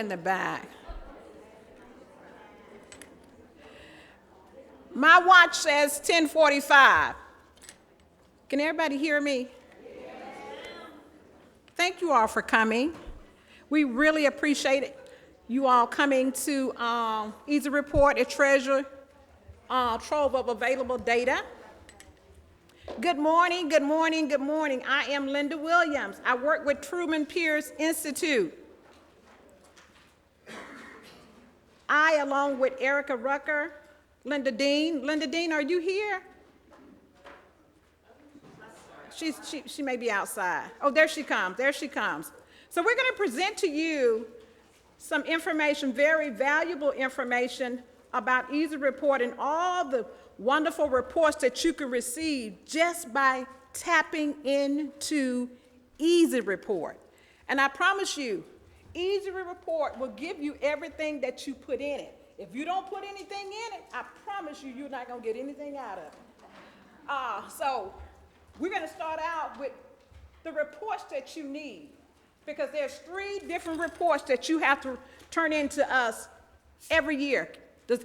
In the back. My watch says 10:45. Can everybody hear me? Thank you all for coming. We really appreciate it. You all coming to Easy Report, a treasure trove of available data. Good morning, good morning, good morning. I am Linda Williams. I work with Truman Pierce Institute. I, along with Erica Rucker, Linda Dean. Linda Dean, are you here? She may be outside. Oh, there she comes, there she comes. So we're gonna present to you some information, very valuable information about Easy Report and all the wonderful reports that you can receive just by tapping into Easy Report. And I promise you, Easy Report will give you everything that you put in it. If you don't put anything in it, I promise you, you're not gonna get anything out of it. So we're gonna start out with the reports that you need, because there's 3 different reports that you have to turn in to us every year. Does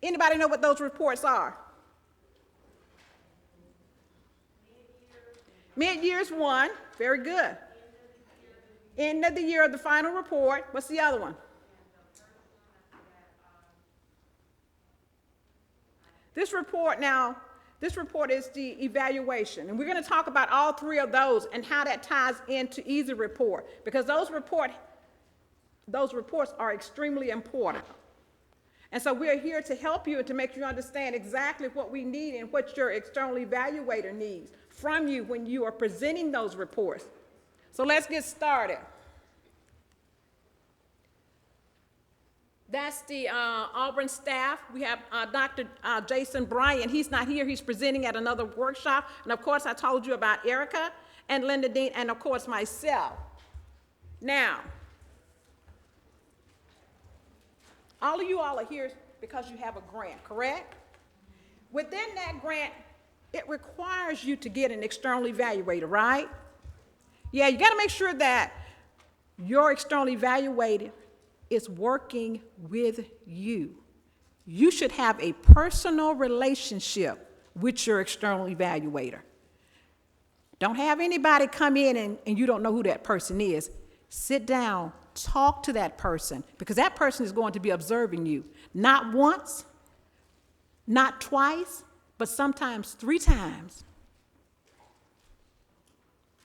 anybody know what those reports are? Mid-year's one, very good. End of the year of the final report. What's the other one? This report is the evaluation, and we're going to talk about all 3 of those and how that ties into Easy Report, because those reports are extremely important. And so we're here to help you and to make you understand exactly what we need and what your external evaluator needs from you when you are presenting those reports. So let's get started. That's the Auburn staff. We have Dr. Jason Bryan. He's not here. He's presenting at another workshop. And of course, I told you about Erica and Linda Dean, and of course, myself. Now, all of you all are here because you have a grant, correct? Within that grant, it requires you to get an external evaluator, right? Yeah, you got to make sure that your external evaluator is working with you. You should have a personal relationship with your external evaluator. Don't have anybody come in and you don't know who that person is. Sit down, talk to that person, because that person is going to be observing you. Not once, not twice, but sometimes 3 times.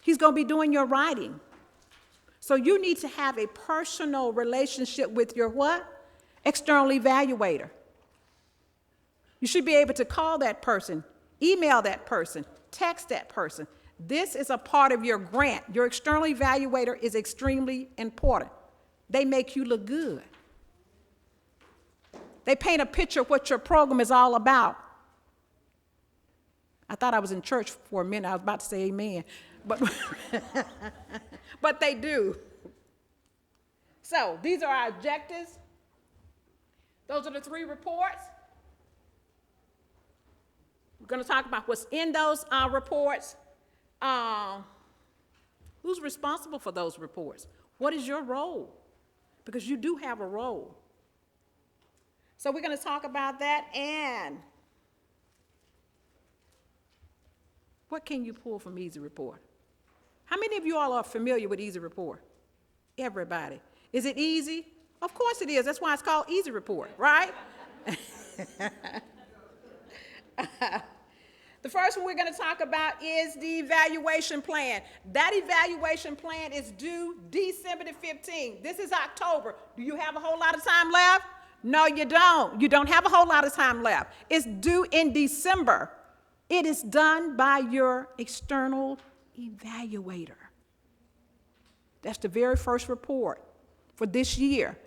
He's going to be doing your writing. So you need to have a personal relationship with your what? External evaluator. You should be able to call that person, email that person, text that person. This is a part of your grant. Your external evaluator is extremely important. They make you look good. They paint a picture of what your program is all about. I thought I was in church for a minute. I was about to say amen. But they do. So these are our objectives. Those are the 3 reports. We're going to talk about what's in those reports. Who's responsible for those reports? What is your role? Because you do have a role. So we're going to talk about that, and what can you pull from Easy Report? How many of you all are familiar with Easy Report? Everybody. Is it easy? Of course it is. That's why it's called Easy Report, right? The first one we're going to talk about is the evaluation plan. That evaluation plan is due December the 15th. This is October. Do you have a whole lot of time left? No, you don't. You don't have a whole lot of time left. It's due in December. It is done by your external evaluator. That's the very first report for this year.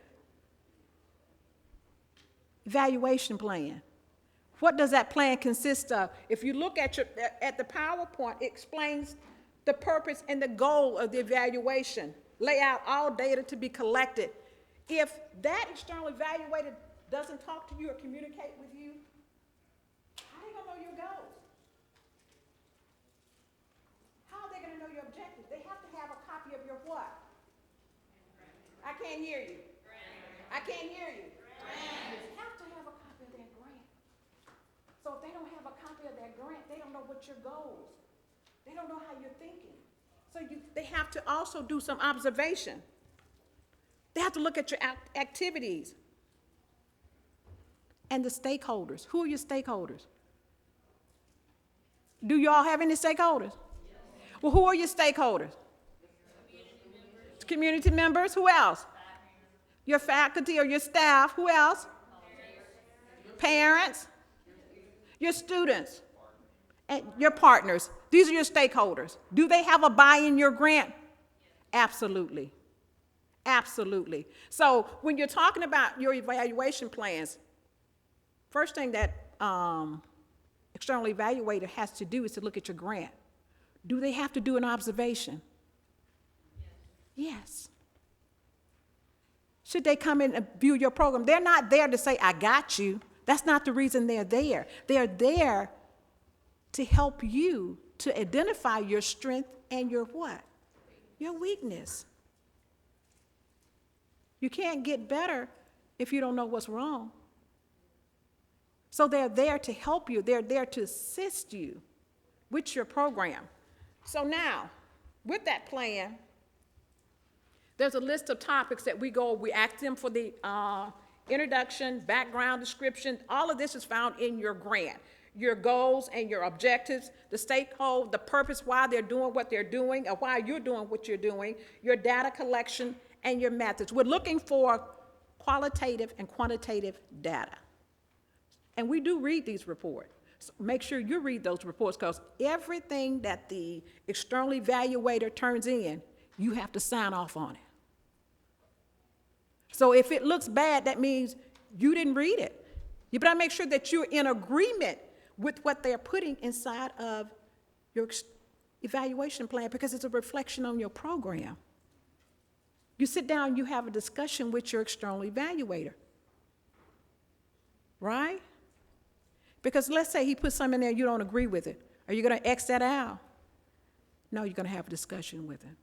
Evaluation plan. What does that plan consist of? If you look at the PowerPoint, it explains the purpose and the goal of the evaluation. Lay out all data to be collected. If that external evaluator doesn't talk to you or communicate with you, how are they going to know your goals? How are they going to know your objectives? They have to have a copy of your what? I can't hear you. I can't hear you. You have to have a copy of that grant. So if they don't have a copy of that grant, they don't know what your goals. They don't know how you're thinking. So they have to also do some observation. They have to look at your activities. And the stakeholders. Who are your stakeholders? Do you all have any stakeholders? Well, who are your stakeholders? Community members. Who else? Your faculty or your staff. Who else? Parents. Your students. And your partners. These are your stakeholders. Do they have a buy-in in your grant? Absolutely. Absolutely. So when you're talking about your evaluation plans, first thing that external evaluator has to do is to look at your grant. Do they have to do an observation? Yes. Should they come in and view your program? They're not there to say, I got you. That's not the reason they're there. They're there to help you to identify your strength and your what? Your weakness. You can't get better if you don't know what's wrong. So they're there to help you. They're there to assist you with your program. So now, with that plan, there's a list of topics that we ask them for the introduction, background description. All of this is found in your grant. Your goals and your objectives, the stakeholder, the purpose why they're doing what they're doing, or why you're doing what you're doing, your data collection, and your methods. We're looking for qualitative and quantitative data. And we do read these reports. So make sure you read those reports, because everything that the external evaluator turns in, you have to sign off on it. So if it looks bad, that means you didn't read it. You better make sure that you're in agreement with what they're putting inside of your evaluation plan, because it's a reflection on your program. You sit down, you have a discussion with your external evaluator, right? Because let's say he puts something in there, you don't agree with it. Are you going to X that out? No, you're going to have a discussion with him.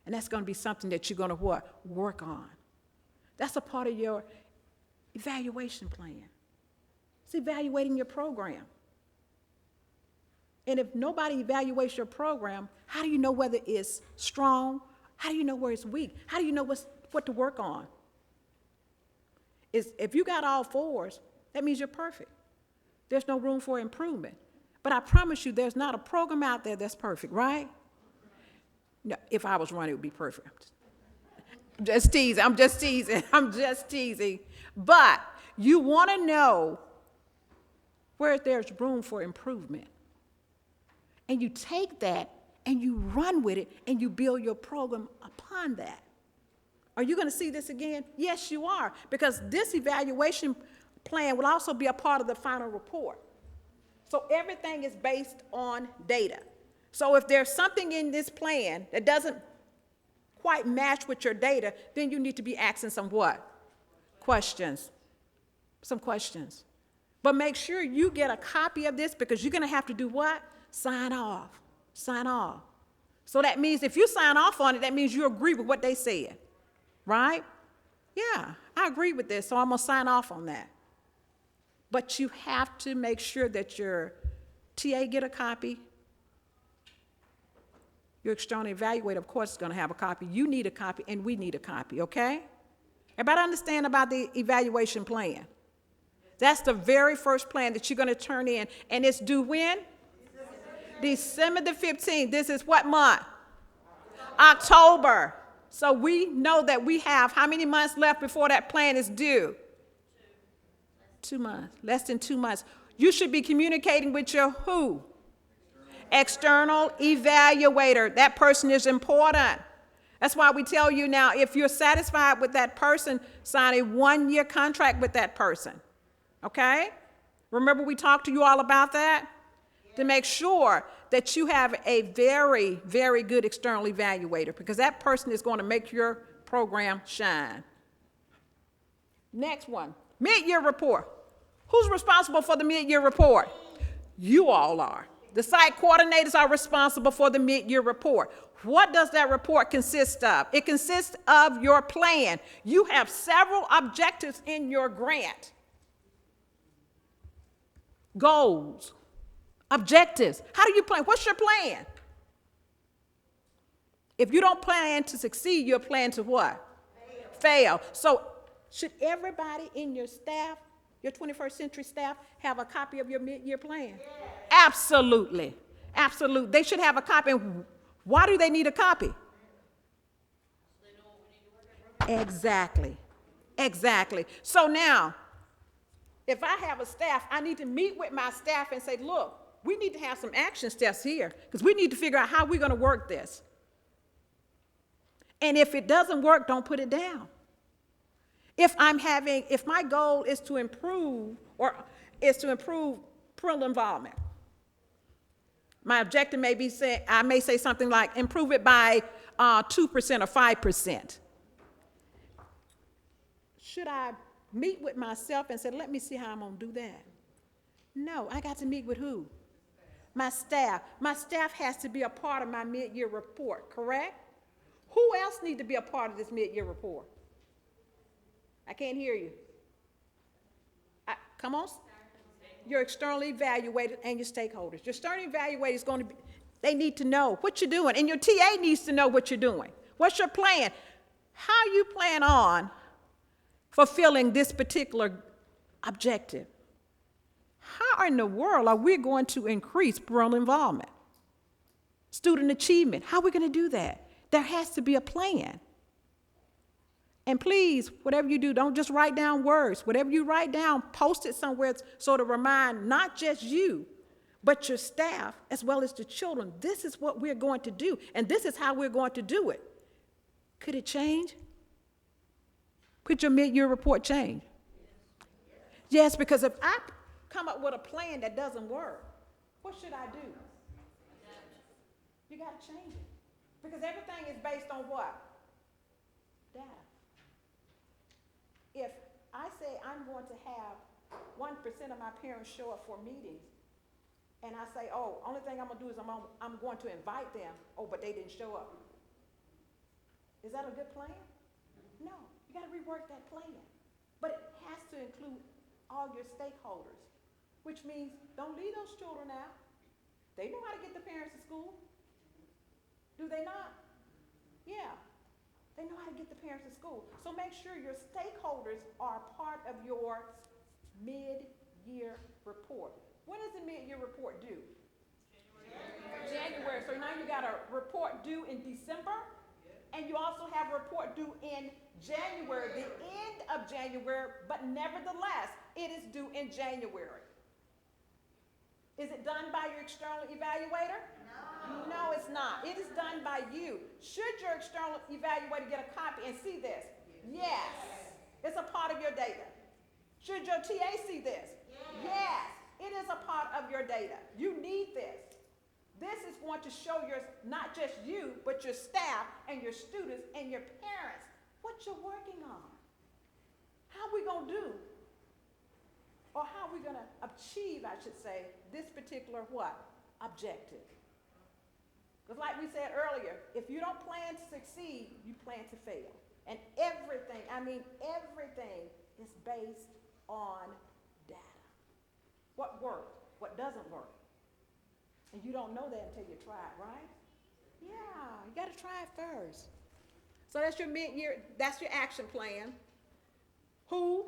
And that's going to be something that you're going to what? Work on. That's a part of your evaluation plan. It's evaluating your program. And if nobody evaluates your program, how do you know whether it's strong? How do you know where it's weak? How do you know what to work on? If you got all fours, that means you're perfect. There's no room for improvement. But I promise you, there's not a program out there that's perfect, right? No, if I was running, it would be perfect. I'm just teasing. But you want to know where there's room for improvement. And you take that and you run with it and you build your program upon that. Are you going to see this again? Yes, you are, because this evaluation plan will also be a part of the final report. So everything is based on data. So if there's something in this plan that doesn't quite match with your data, then you need to be asking some what? Questions. Some questions. But make sure you get a copy of this, because you're going to have to do what? Sign off. Sign off. So that means if you sign off on it, that means you agree with what they said, right? Yeah, I agree with this, so I'm going to sign off on that. But you have to make sure that your TA get a copy. Your external evaluator, of course, is going to have a copy. You need a copy, and we need a copy, okay? Everybody understand about the evaluation plan? That's the very first plan that you're going to turn in, and it's due when? December the 15th. This is what month? October. So we know that we have how many months left before that plan is due? 2 months, less than 2 months. You should be communicating with your who? External evaluator. That person is important. That's why we tell you now, if you're satisfied with that person, sign a 1-year contract with that person. Okay? Remember we talked to you all about that? To make sure that you have a very, very good external evaluator, because that person is going to make your program shine. Next one, mid-year report. Who's responsible for the mid-year report? You all are. The site coordinators are responsible for the mid-year report. What does that report consist of? It consists of your plan. You have several objectives in your grant. Goals, objectives. How do you plan? What's your plan? If you don't plan to succeed, you'll plan to what? Fail. So should everybody in your staff, your 21st century staff, have a copy of your mid-year plan? Yes. Absolutely. Absolutely. They should have a copy. Why do they need a copy? Exactly. Exactly. So now, if I have a staff, I need to meet with my staff and say, look, we need to have some action steps here because we need to figure out how we're going to work this. And if it doesn't work, don't put it down. If my goal is to improve parental involvement, my objective may be I may say something like improve it by 2% or 5%. Should I meet with myself and say, let me see how I'm going to do that? No, I got to meet with who? My staff. My staff has to be a part of my mid-year report, correct? Who else needs to be a part of this mid-year report? I can't hear you. Come on. Your externally evaluated and your stakeholders. Your externally evaluated is going to be, they need to know what you're doing, and your TA needs to know what you're doing. What's your plan? How you plan on fulfilling this particular objective? How in the world are we going to increase parental involvement? Student achievement, how are we going to do that? There has to be a plan. And please, whatever you do, don't just write down words. Whatever you write down, post it somewhere so to remind not just you, but your staff as well as the children, this is what we're going to do, and this is how we're going to do it. Could it change? Could your mid-year report change? Yes, because if I come up with a plan that doesn't work, what should I do? You got to change it. Because everything is based on what? Data. If I say I'm going to have 1% of my parents show up for meetings, and I say, oh, only thing I'm going to do is I'm going to invite them, oh, but they didn't show up. Is that a good plan? No. You got to rework that plan. But it has to include all your stakeholders, which means don't leave those children out. They know how to get the parents to school. Do they not? Yeah. They know how to get the parents to school. So make sure your stakeholders are part of your mid-year report. When is the mid-year report due? January. So now you got a report due in December, and you also have a report due in January, the end of January, but nevertheless, it is due in January. Is it done by your external evaluator? No, it's not. It is done by you. Should your external evaluator get a copy and see this? Yes. It's a part of your data. Should your TA see this? Yes. It is a part of your data. You need this. This is going to show not just you, but your staff and your students and your parents what you're working on. How are we going to do? Or how are we going to achieve, I should say, this particular what? Objective. Because like we said earlier, if you don't plan to succeed, you plan to fail. And everything, I mean everything, is based on data. What works, what doesn't work. And you don't know that until you try it, right? Yeah, you got to try it first. So that's your mid-year, that's your action plan. Who?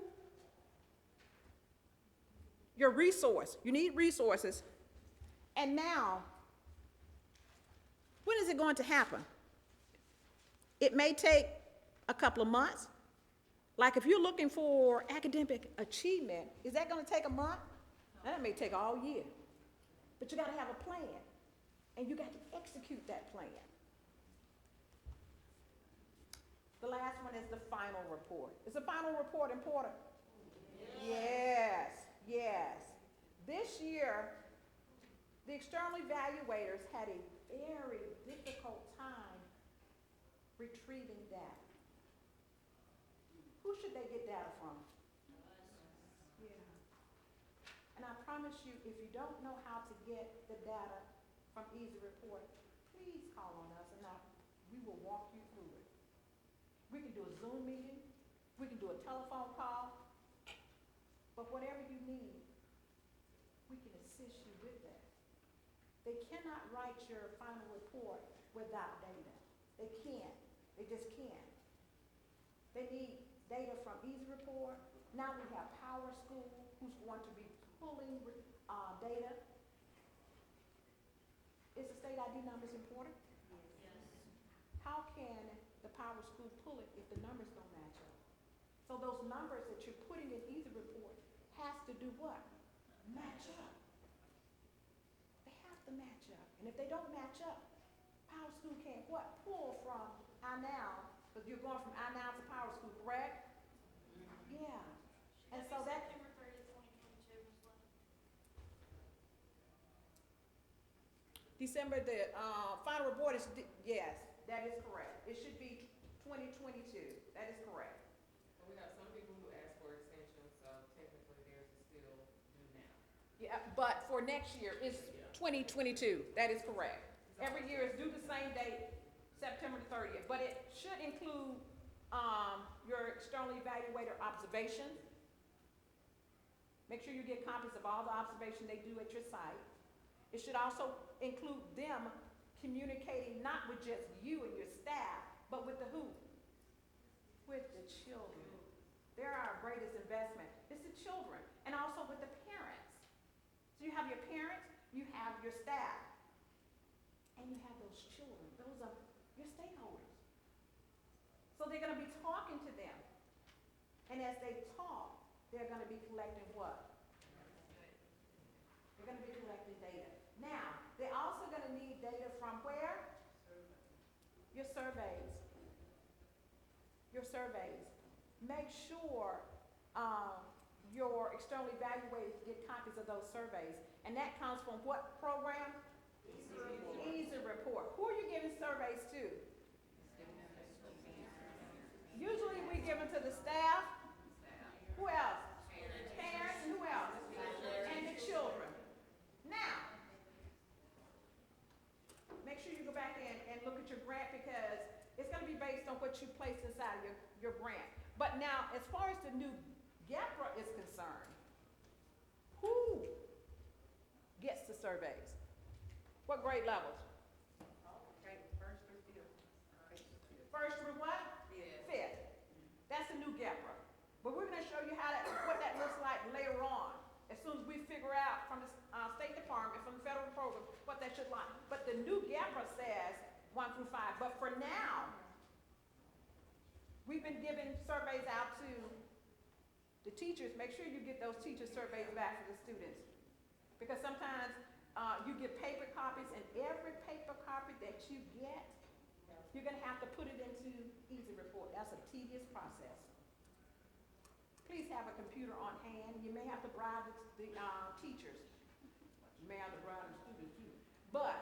Your resource. You need resources. And now, when is it going to happen? It may take a couple of months. Like if you're looking for academic achievement, is that going to take a month? That may take all year. But you got to have a plan, and you got to execute that plan. The last one is the final report. Is the final report important? Yes, yes. This year, the external evaluators had a very difficult time retrieving data. Who should they get data from? Yeah. And I promise you, if you don't know how to get the data from Easy Report, please call on us and we will walk you through it. We can do a Zoom meeting, we can do a telephone call, but whatever you need, we can assist you with that. They cannot write your final report without data. They can't. They just can't. They need data from Easy Report. Now we have Power School, who's going to be pulling data. Is the state ID numbers important? Yes. How can the Power School pull it if the numbers don't match up? So those numbers that you're putting in Easy Report has to do what? Match up. They have to match up. And if they don't match up, Power School can't what? Pull from iNow, because you're going from iNow to Power School, correct? Mm-hmm. Yeah. And so that September 30th, 2022 was what? December, the final report is, yes, that is correct. It should be 2022. That is correct. We have some people who ask for extensions, so technically theirs is still due now. Yeah, but for next year, it's 2022. That is correct. Every year is due the same date, September the 30th. But it should include your external evaluator observations. Make sure you get copies of all the observations they do at your site. It should also include them communicating not with just you and your staff, but with the who? With the children. They're our greatest investment. It's the children. And also with the parents. So you have your parents, you have your staff, and you have those children. Those are your stakeholders. So they're going to be talking to them. And as they talk, they're going to be collecting what? They're going to be collecting data. Now, they're also going to need data from where? Your surveys. Your surveys. Make sure your external evaluators get copies of those surveys. And that comes from what program? Easy Report. Who are you giving surveys to? Usually we give them to the staff. Who else? Parents, and who else? And the children. Now, make sure you go back in and look at your grant because it's going to be based on what you place inside your grant. But now, as far as the new GEPRA is concerned, who gets the surveys? What grade levels? Okay, first through fifth. First through what? Fifth. That's the new GEPRA. But we're going to show you what that looks like later on, as soon as we figure out from the State Department, from the federal program, what that should like. But the new GEPRA says 1 through 5. But for now, we've been giving surveys out to the teachers. Make sure you get those teacher surveys back to the students. Because sometimes you get paper copies, and every paper copy that you get, you're going to have to put it into Easy Report. That's a tedious process. Please have a computer on hand. You may have to bribe the teachers. You may have to bribe the students too. But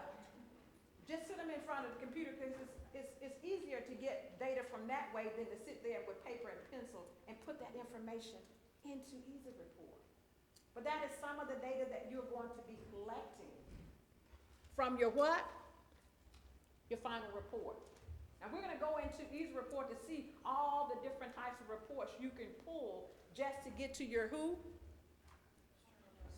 just sit them in front of the computer because it's easier to get data from that way than to sit there with paper and pencil and put that information into Easy Report. But that is some of the data that you're going to be collecting from your what? Your final report. Now we're going to go into Easy Report to see all the different types of reports you can pull just to get to your who?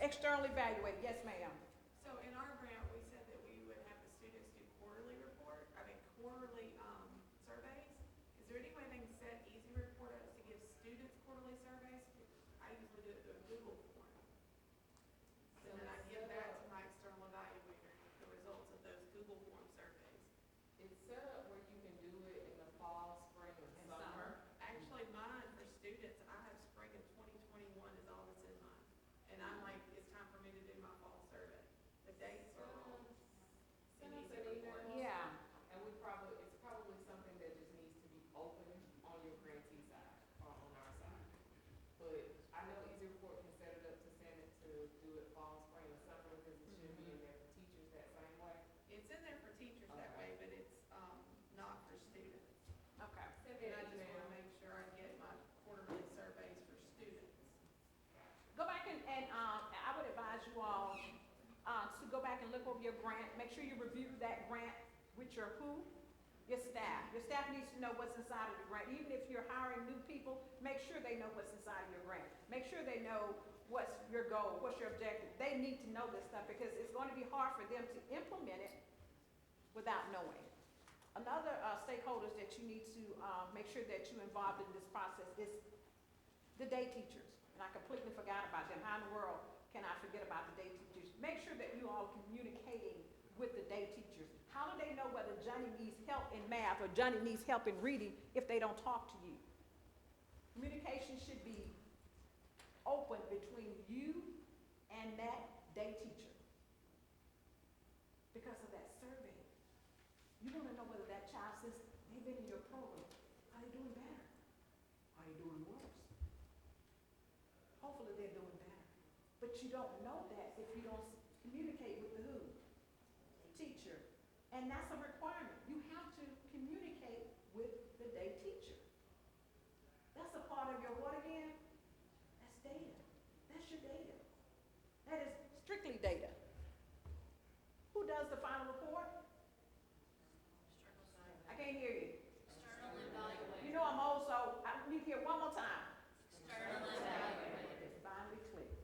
External evaluate. Yes, ma'am. So in our grant, we said that we would have the students do quarterly surveys. Is there any way they can set Easy Report up to give students quarterly surveys? I usually do it through a Google form. And then I give that to my external evaluator, the results of those Google form surveys. It's set up where you can do it in the fall, spring, or summer. Actually, mine for students, I have spring of 2021 is all that's in mine. And I'm like, it's time for me to do my fall survey. The dates you all to go back and look over your grant. Make sure you review that grant with your who? Your staff. Your staff needs to know what's inside of the grant. Even if you're hiring new people, make sure they know what's inside of your grant. Make sure they know what's your goal, what's your objective. They need to know this stuff because it's going to be hard for them to implement it without knowing. Another stakeholders that you need to make sure that you're involved in this process is the day teachers. And I completely forgot about them. How in the world can I forget about the day teachers? Make sure that you all communicating with the day teachers. How do they know whether Johnny needs help in math or Johnny needs help in reading if they don't talk to you? Communication should be open between you and that day teacher because of that survey. You want to know whether that child, since they've been in your program, are they doing better? Are they doing worse? Hopefully they're doing better. But you don't know that if you don't communicate with the who? Teacher. And that's a requirement. You have to communicate with the day teacher. That's a part of your what again? That's data. That's your data. That is strictly data. Who does the final report? I can't hear you. External evaluator. You know I'm old, so I need to hear one more time. External evaluator. It's finally clicked.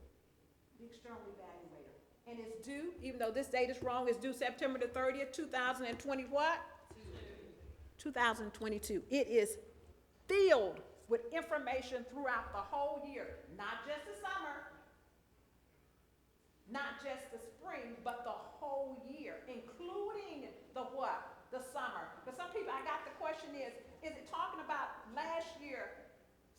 The external evaluator. And it's due, even though this date is wrong, it's due September the 30th, 2020 what? 2022. It is filled with information throughout the whole year, not just the summer, not just the spring, but the whole year, including the what? The summer. Because some people, I got the question is it talking about last year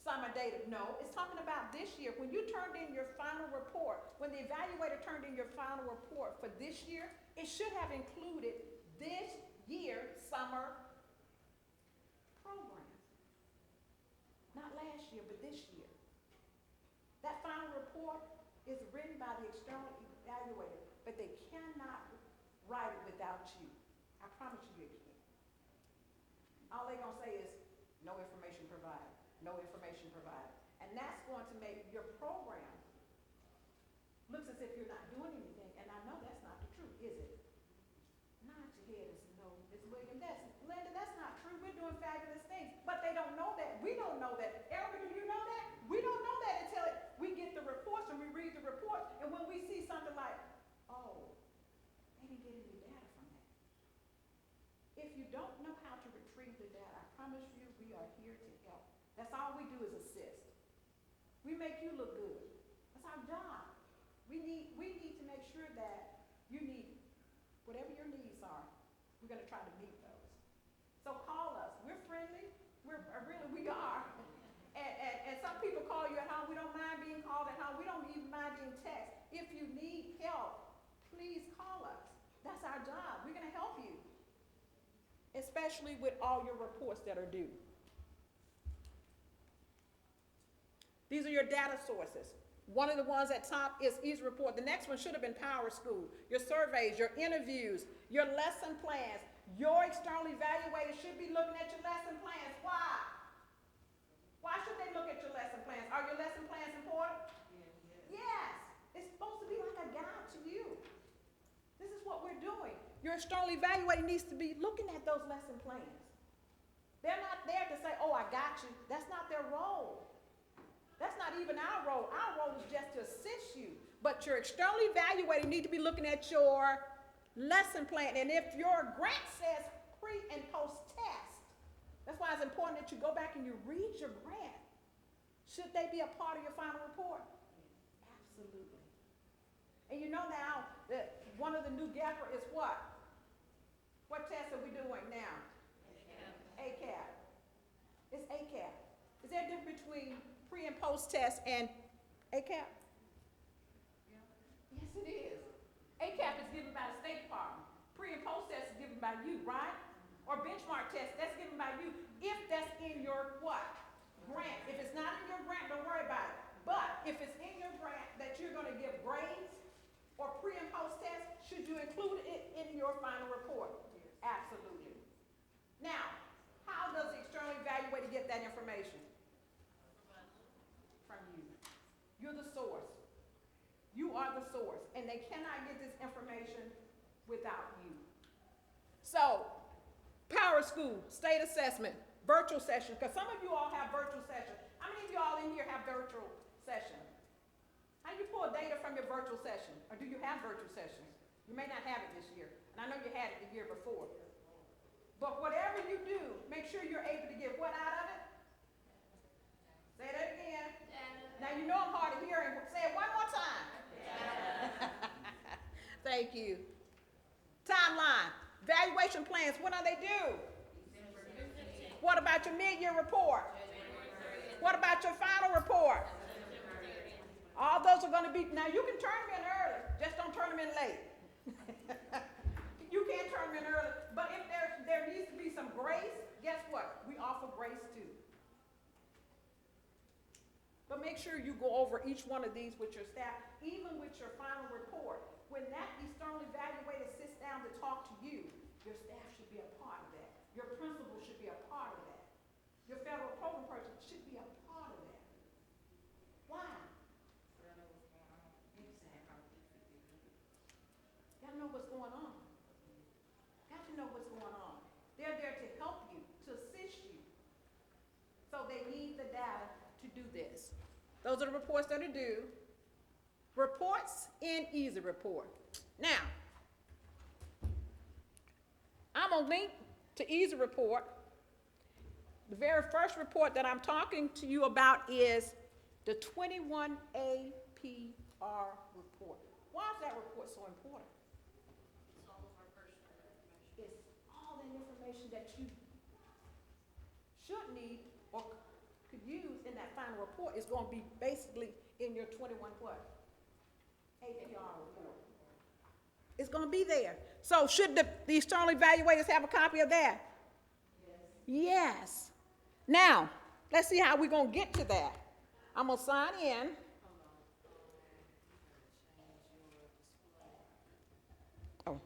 summer data? No, it's talking about this year. When you turned in your final report, when the evaluator turned in your final report for this year, it should have included this year summer program. Not last year, but this year. That final report is written by the external evaluator, but they cannot write it without you. I promise you it can't. All they're going to say is, no information provided, no information provided. And that's going to make your program looks as if you're not doing anything, and I know that's not the truth, is it? Nod your head and say, no, Ms. Williams, Linda, that's not true. We're doing fabulous things. But they don't know that. We don't know that. Erica, do you know that? We don't know that until we get the reports and we read the reports, and when we see something like, oh, they didn't get any data from that. If you don't know how to retrieve the data, I promise you we are here to help. That's all we do is assist. We make you look good. That's our job. We need to make sure that you need whatever your needs are. We're going to try to meet those. So call us. We're friendly. We are. And some people call you at home. We don't mind being called at home. We don't even mind being texted. If you need help, please call us. That's our job. We're going to help you, especially with all your reports that are due. These are your data sources. One of the ones at top is Easy Report. The next one should have been Power School. Your surveys, your interviews, your lesson plans. Your external evaluator should be looking at your lesson plans. Why? Why should they look at your lesson plans? Are your lesson plans important? Yes. It's supposed to be like a guide to you. This is what we're doing. Your external evaluator needs to be looking at those lesson plans. They're not there to say, oh, I got you. That's not their role. That's not even our role. Our role is just to assist you. But your external evaluator need to be looking at your lesson plan. And if your grant says pre and post test, that's why it's important that you go back and you read your grant. Should they be a part of your final report? Absolutely. And you know now that one of the new GAFR is what? What test are we doing now? ACAP. It's ACAP. Is there a difference between pre and post test and ACAP? Yes, it is. ACAP is given by the State Department. Pre and post test is given by you, right? Or benchmark test, that's given by you. If that's in your what? Grant. If it's not in your grant, don't worry about it. But if it's in your grant that you're going to give grades or pre and post test, should you include it in your final report? Absolutely. Now, how does the external evaluator get that information? From you. You're the source. You are the source. and they cannot get this information without you. So, Power School, state assessment, virtual session, because some of you all have virtual session. How many of you all in here have virtual session? How do you pull data from your virtual session? Or do you have virtual sessions? You may not have it this year, and I know you had it the year before. But whatever you do, make sure you're able to get what out of it? Say that again. Now you know I'm hard of hearing. Say it one more time. Thank you. Timeline. Evaluation plans, when are they due? What about your mid-year report? What about your final report? All those are going to be, now you can turn them in early, just don't turn them in late. You can't turn them in early, but if there needs to be some grace, guess what? We offer grace too. But make sure you go over each one of these with your staff, even with your final report. When that external evaluator sits down to talk to you, your staff should be a part of that. Your principal should be a part of that. Your federal program person should be a part of that. Why? Gotta know what's going on. Got to know what's going on. They're there to help you, to assist you. So they need the data to do this. Those are the reports that are due. Reports in Easy Report. Now, I'm going to link to Easy Report. The very first report that I'm talking to you about is the 21 APR report. Why is that report so important? It's all of our personal information. It's all the information that you should need or could use in that final report. Is going to be basically in your 21 what? APR report. It's going to be there. So should the external evaluators have a copy of that? Yes. Yes. Now, let's see how we're going to get to that. I'm going to sign in. Oh,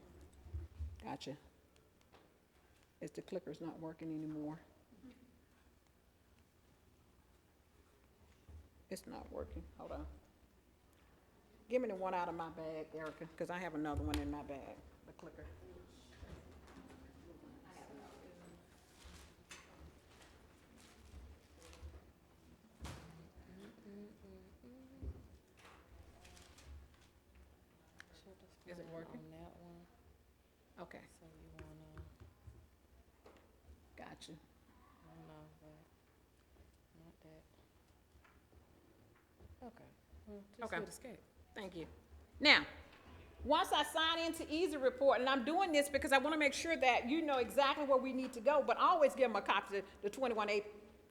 gotcha. The clicker's not working anymore. It's not working. Hold on. Give me the one out of my bag, Erica, because I have another one in my bag, the clicker. Is it working? On that one, Okay, so you wanna, gotcha. no, but not that. Okay, well, just Okay. hit escape. Thank you. Now, once I sign into Easy Report, and I'm doing this because I want to make sure that you know exactly where we need to go, but I always give them a copy of the 21A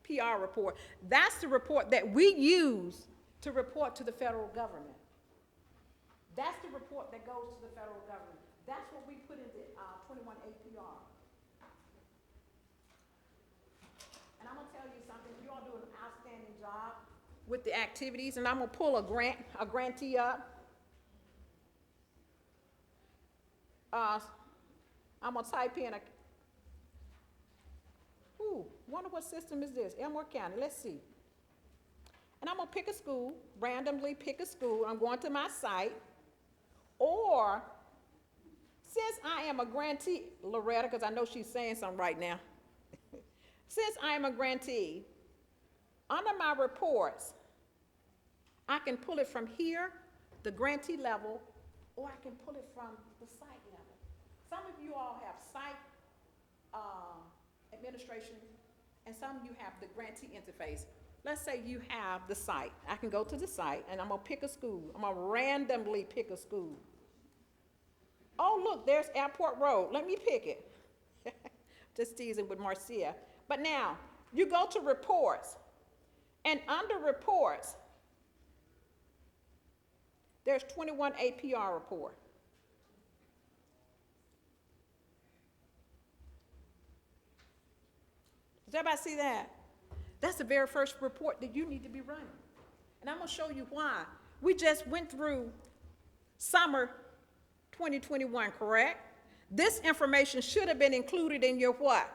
PR report. That's the report that we use to report to the federal government. That's the report that goes to the federal government. That's what we put in the 21A PR. And I'm going to tell you something. You all do an outstanding job with the activities, and I'm going to pull a grantee up. I'm going to type in wonder what system is this? Elmore County, let's see. And I'm going to pick a school, randomly pick a school. I'm going to my site. Or, since I am a grantee, Loretta, because I know she's saying something right now. Since I am a grantee, under my reports, I can pull it from here, the grantee level, or I can pull it from the site level. Some of you all have site administration, and some of you have the grantee interface. Let's say you have the site. I can go to the site, and I'm going to pick a school. I'm going to randomly pick a school. Oh, look, there's Airport Road. Let me pick it. Just teasing with Marcia. But now, you go to reports, and under reports, there's 21 APR report. Does everybody see that? That's the very first report that you need to be running. And I'm going to show you why. We just went through summer 2021, correct? This information should have been included in your what?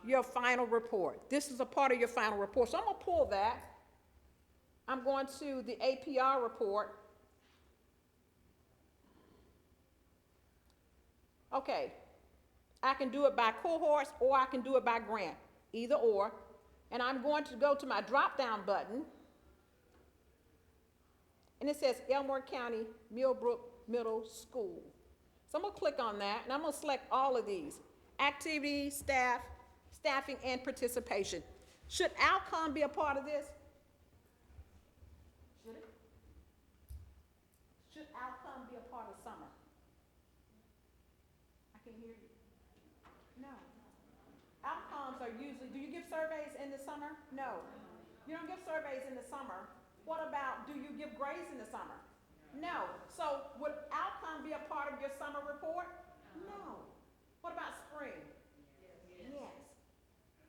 Your final report. This is a part of your final report. So I'm going to pull that. I'm going to the APR report. Okay, I can do it by cohorts or I can do it by grant, either or. And I'm going to go to my drop-down button. And it says Elmore County Millbrook Middle School. So I'm gonna click on that and I'm gonna select all of these. Activity, staff, staffing, and participation. Should outcome be a part of this? Should it? Should outcome be a part of summer? I can't hear you. No. Outcomes are usually, do you give surveys in the summer? No. You don't give surveys in the summer. What about, do you give grades in the summer? No. So would outcome be a part of your summer report? No. What about spring? Yes.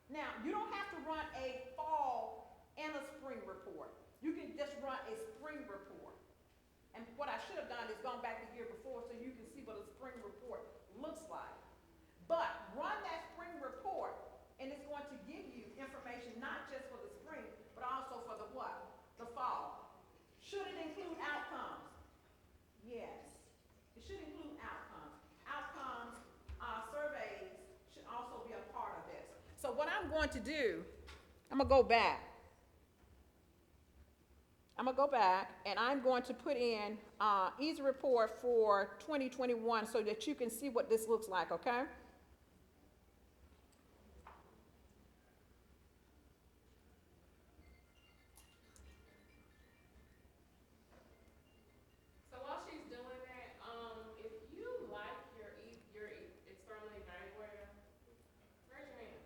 Now, you don't have to run a fall and a spring report. You can just run a spring report. And what I should have done is gone back the year before so you can see what a spring report looks like. But run that spring report and it's going to give you information not just for the spring, but also for the what? The fall. Should it include outcomes? Yes. It should include outcomes. Outcomes, surveys should also be a part of this. So what I'm going to do, I'm going to go back. I'm going to go back and I'm going to put in easy report for 2021 so that you can see what this looks like, okay? So while she's doing that, if you like your external evaluator, raise your hand.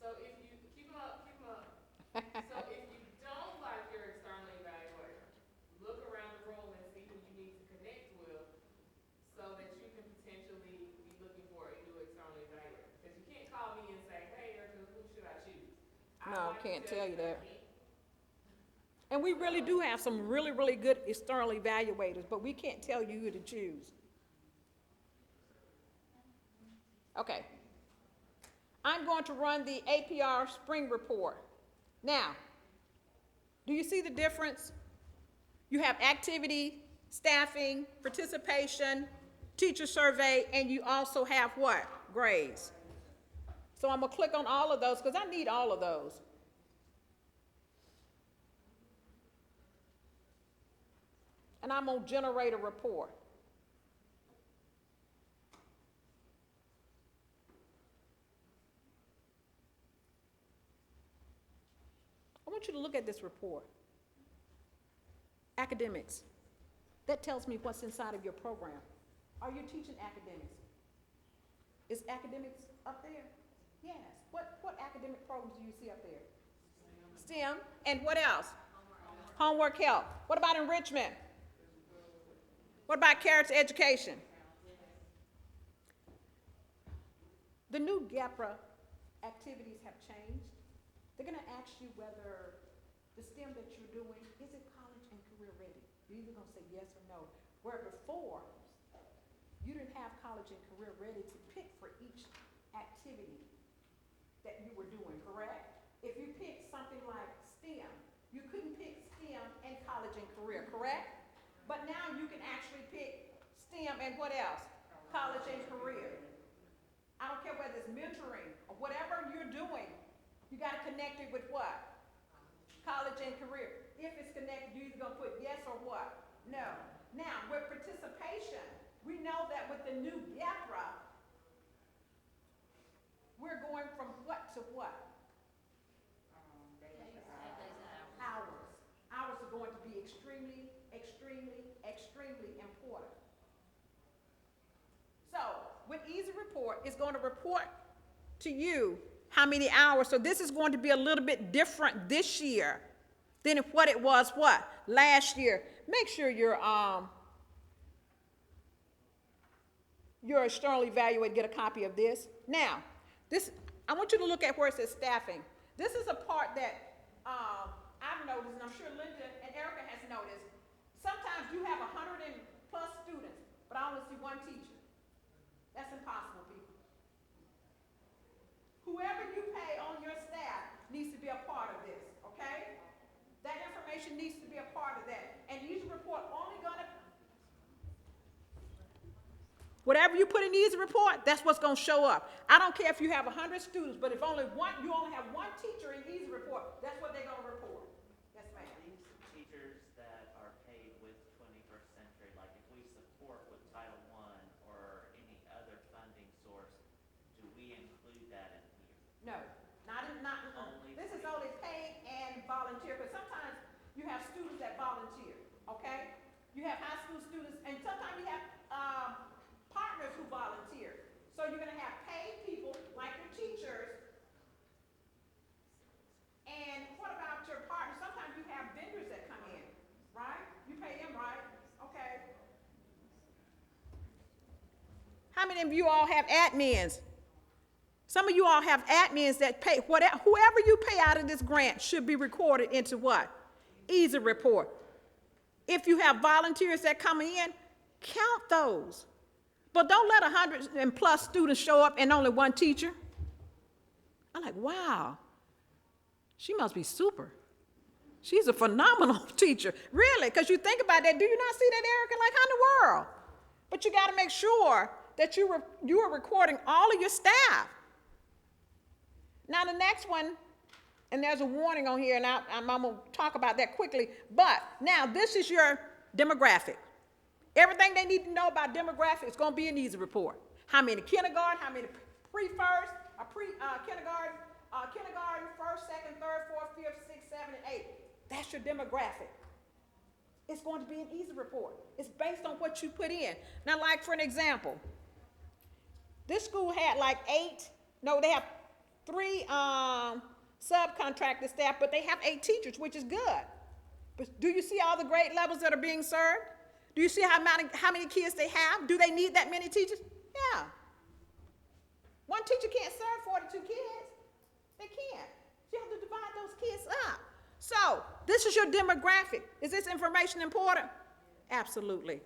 So if you, keep them up, keep them up. So if you don't like your external evaluator, look around the room and see who you need to connect with so that you can potentially be looking for a new external evaluator. Because you can't call me and say, hey, Erica, who should I choose? No, can't tell you that. I can't. And we really do have some really, really good external evaluators, but we can't tell you who to choose. Okay. I'm going to run the APR spring report. Now, do you see the difference? You have activity, staffing, participation, teacher survey, and you also have what? Grades. So I'm going to click on all of those because I need all of those. And I'm going to generate a report. I want you to look at this report. Academics. That tells me what's inside of your program. Are you teaching academics? Is academics up there? Yes. What academic programs do you see up there? STEM. And what else? Homework help. What about enrichment? What about character education? The new GAPRA activities have changed. They're going to ask you whether the STEM that you're doing, is it college and career ready? You're either going to say yes or no. Where before, you didn't have college and career ready to pick for each activity that you were doing, correct? If you picked something like STEM, you couldn't pick STEM and college and career, correct? But now you can actually pick STEM and what else? College and career. I don't care whether it's mentoring or whatever you're doing, you got to connect it with what? College and career. If it's connected, you're either going to put yes or what? No. Now, with participation, we know that with the new GAPRA, we're going from what to what? Hours. Hours are going to be extremely, extremely, extremely important. So, with Easy Report, it's going to report to you how many hours. So this is going to be a little bit different this year than what it was what? Last year. Make sure your external evaluator get a copy of this. Now, this I want you to look at where it says staffing. This is a part that I've noticed, and I'm sure Linda and Erica has noticed. Sometimes you have 100 and plus students, but I only see one teacher. That's impossible, people. Whoever you pay on your staff needs to be a part of this, okay? That information needs to be a part of that. And Easy Report only gonna Whatever you put in the easy report, that's what's gonna show up. I don't care if you have 100 students, but if you only have one teacher in easy report, that's what they're gonna report. Yes, ma'am. These teachers that are paid with 21st Century, like if we support with Title I or any other funding source, do we include that in here? No, not, Only this is paid. only paid and volunteer, but sometimes you have students that volunteer, okay? You have high school students, and sometimes you have, partners who volunteer. So you're gonna have paid people, like your teachers. And what about your partners? Sometimes you have vendors that come in, right? You pay them, right? Okay. How many of you all have admins? Some of you all have admins that pay, whoever you pay out of this grant should be recorded into what? Easy report. If you have volunteers that come in, count those. But don't let 100+ students show up and only one teacher. I'm like, wow, she must be super. She's a phenomenal teacher. Really, because you think about that, do you not see that, Erica? Like, how in the world? But you got to make sure that you are recording all of your staff. Now, the next one, and there's a warning on here, and I'm going to talk about that quickly. But now, this is your demographic. Everything they need to know about demographic is going to be in the easy report. How many kindergarten, how many pre-first, kindergarten, first, second, third, fourth, fifth, sixth, seventh, and eighth. That's your demographic. It's going to be an easy report. It's based on what you put in. Now, like for an example, this school had like they have 3 subcontracted staff, but they have 8 teachers, which is good. But do you see all the grade levels that are being served? Do you see how many kids they have? Do they need that many teachers? Yeah. One teacher can't serve 42 kids. They can't. You have to divide those kids up. So this is your demographic. Is this information important? Absolutely.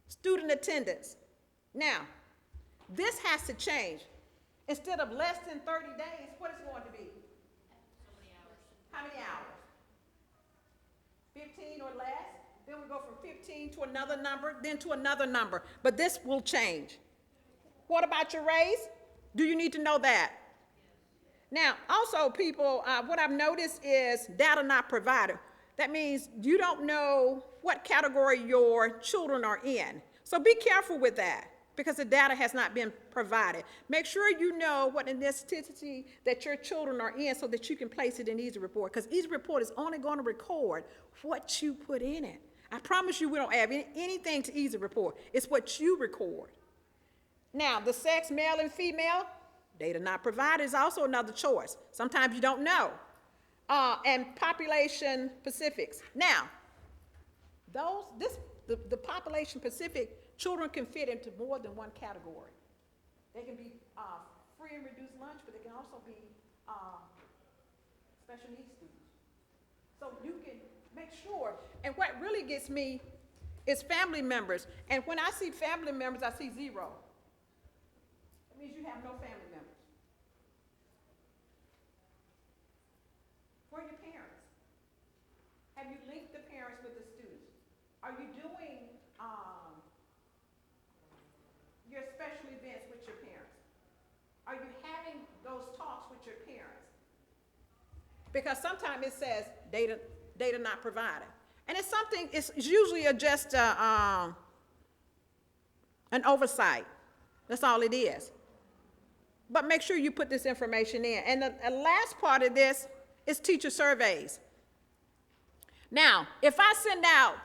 Student attendance. Now, this has to change. Instead of less than 30 days, what is it going to be? So many hours. How many hours? 15 or less? Then we go from 15 to another number, then to another number. But this will change. What about your race? Do you need to know that? Now, also, people, what I've noticed is data not provided. That means you don't know what category your children are in. So be careful with that, because the data has not been provided. Make sure you know what ethnicity that your children are in so that you can place it in Easy Report, because Easy Report is only going to record what you put in it. I promise you we don't add anything to Easy Report. It's what you record. Now, the sex, male and female, data not provided is also another choice. Sometimes you don't know. And population specifics. Now, the population specific, children can fit into more than one category. They can be free and reduced lunch, but they can also be special needs students. So you can make sure, and what really gets me is family members. And when I see family members, I see 0. That means you have no family members. Where are your parents? Have you linked the parents with the students? Are you doing your special events with your parents? Are you having those talks with your parents? Because sometimes it says data not provided. And it's something, it's usually just an oversight. That's all it is. But make sure you put this information in. And the last part of this is teacher surveys. Now, if I send out,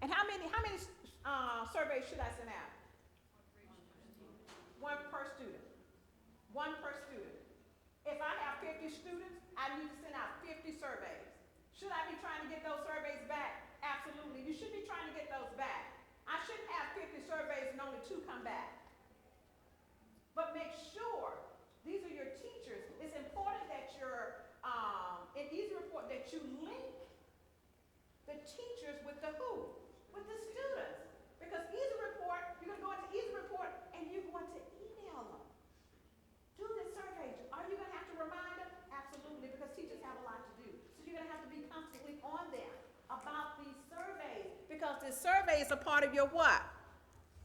and how many surveys should I send out? One per student. One per student. If I have 50 students, I need to send out 50 surveys. Should I be trying to get those surveys back? Absolutely. You should be trying to get those back. I shouldn't have 50 surveys and only 2 come back. But make sure these are your teachers. It's important that you're, in Easy Report, that you link the teachers with the who? With the students. Because Easy Report, you're going to go into Easy Report and you're going to email them. Do the survey. Are you going to have to remind them? Absolutely, because teachers have a lot to do. So you're going to have to be constantly on them about these surveys, because the survey is a part of your what?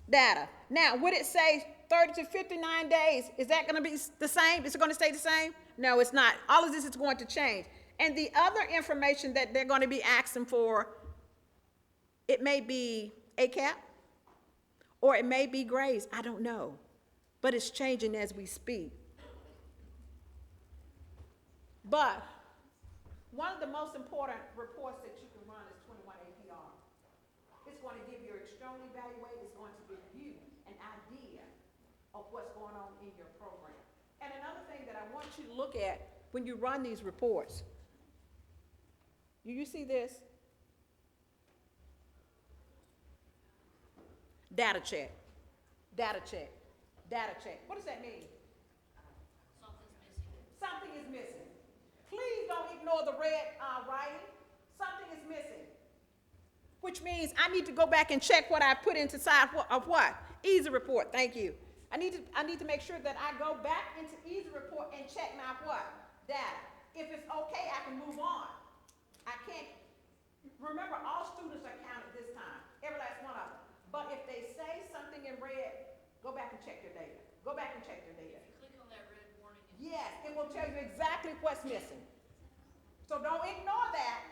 Data. Now, would it say 30 to 59 days? Is that gonna be the same? Is it gonna stay the same? No, it's not. All of this is going to change. And the other information that they're gonna be asking for, it may be ACAP, or it may be grades, I don't know. But it's changing as we speak. But one of the most important reports that you can run is 21 APR. It's going to give your external evaluator, it's going to give you an idea of what's going on in your program. And another thing that I want you to look at when you run these reports, do you see this? Data check, data check, data check. What does that mean? Something's missing. Something is missing. Please don't ignore the red writing. Something is missing. Which means I need to go back and check what I put inside of what? Easy report, thank you. I need to make sure that I go back into Easy report and check my what? Data. If it's okay, I can move on. I can't, remember all students are counted this time, every last one of them. But if they say something in red, go back and check your data. Go back and check your data. If you click on that red warning, Yes, it will tell you exactly what's missing. So don't ignore that.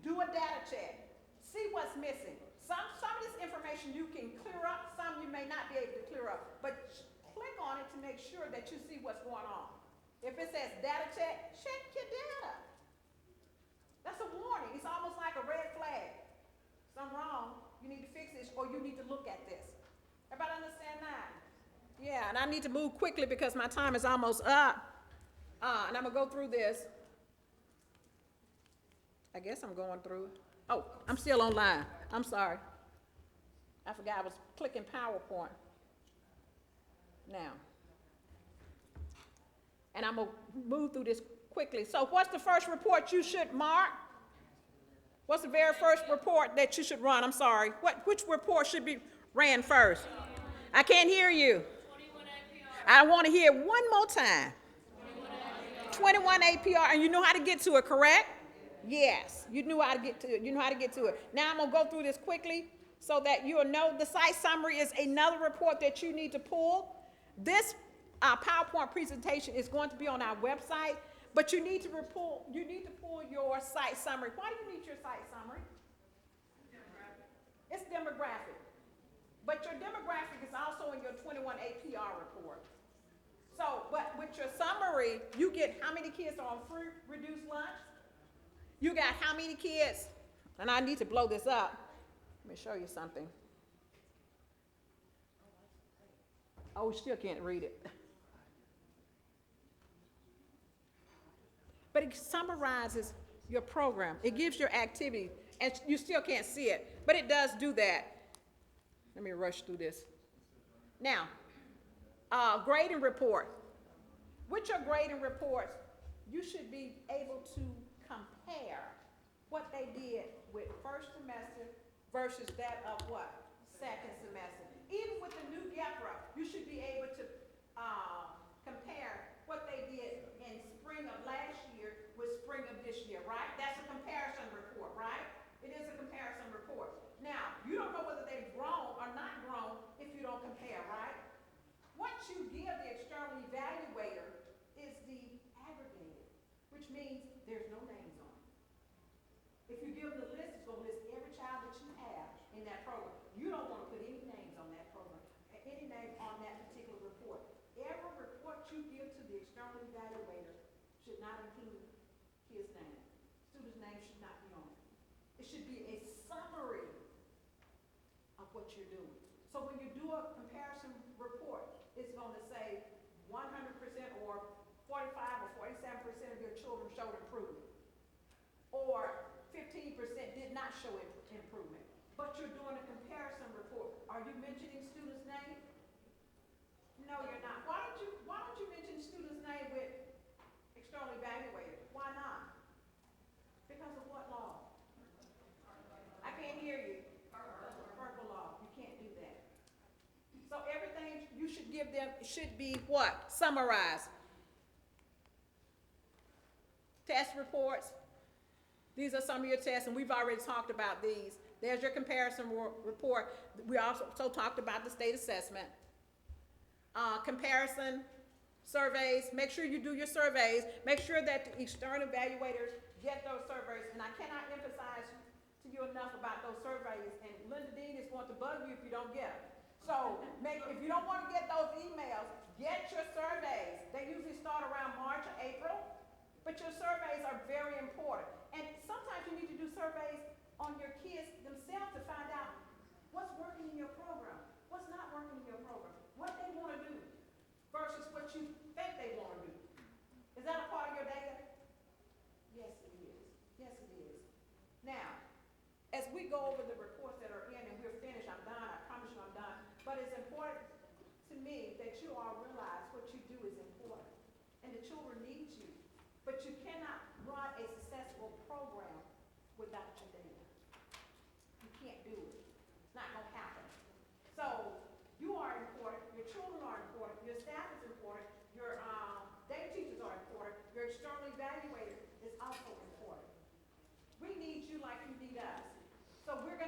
Do a data check. See what's missing. Some of this information you can clear up, some you may not be able to clear up. But click on it to make sure that you see what's going on. If it says data check, check your data. That's a warning. It's almost like a red flag. Something wrong. You need to fix this, or you need to look at this. Everybody understand that? Yeah, and I need to move quickly because my time is almost up. And I'm gonna go through this. I guess I'm going through it. Oh, I'm still online. I'm sorry. I forgot I was clicking PowerPoint. Now. And I'm gonna move through this quickly. So what's the first report you should mark? What's the very first report that you should run? I'm sorry. Which report should be ran first? I can't hear you. 21 APR. I want to hear one more time. 21 APR, and you know how to get to it, correct? Yes, you knew how to get to it. You know how to get to it. Now I'm gonna go through this quickly so that you'll know the site summary is another report that you need to pull. This PowerPoint presentation is going to be on our website, but you need to pull your site summary. Why do you need your site summary? It's demographic. But your demographic is also in your 21 APR report. So, but with your summary, you get how many kids are on free reduced lunch. You got how many kids, and I need to blow this up. Let me show you something. Oh, we still can't read it. But it summarizes your program. It gives your activity, and you still can't see it, but it does do that. Let me rush through this. Now, grading report. With your grading reports, you should be able to compare what they did with first semester versus that of what? Second semester. Even with the new GEPRA, you should be able to compare what they did in spring of last year with spring of this year, right? That's a comparison report, right? It is a comparison report. Now, you don't know whether they've grown or not grown if you don't compare, right? What you give the external evaluator is the aggregated, which means there's no names on it. If you give them the list, it's going to list every child that you have in that program. You don't want to put any names on that program, any name on that particular report. Every report you give to the external evaluator should not include his name. Student's name should not be on it. It should be a summary of what you're doing. So when you do a comparison report, it's going to say 100% or 45 or 47% of your children showed improvement, or 15% did not show improvement. But you're doing a comparison report. Are you mentioning student's name? No, you're not. Why don't you mention student's name with external evaluator? Why not? Because of what law? I can't hear you. Purple law. You can't do that. So everything you should give them should be what? Summarized. Test reports. These are some of your tests, and we've already talked about these. There's your comparison report. We also talked about the state assessment. Comparison surveys, make sure you do your surveys. Make sure that the external evaluators get those surveys. And I cannot emphasize to you enough about those surveys. And Linda Dean is going to bug you if you don't get them. So if you don't want to get those emails, get your surveys. They usually start around March or April, but your surveys are very important. And sometimes you need to do surveys on your kids themselves to find out what's working in your program, what's not working in your program, what they want to do versus what you think they want to do. Is that a part of your data? Yes, it is. Yes, it is. Now, as we go over the reports that are in, and we're finished, I'm done, I promise you I'm done, but it's important to me that you all realize what you do is important, and the children need you, but you cannot run a successful program without your data. You can't do it. It's not going to happen. So you are important, your children are important, your staff is important, your data teachers are important, your external evaluator is also important. We need you like you need us. So we're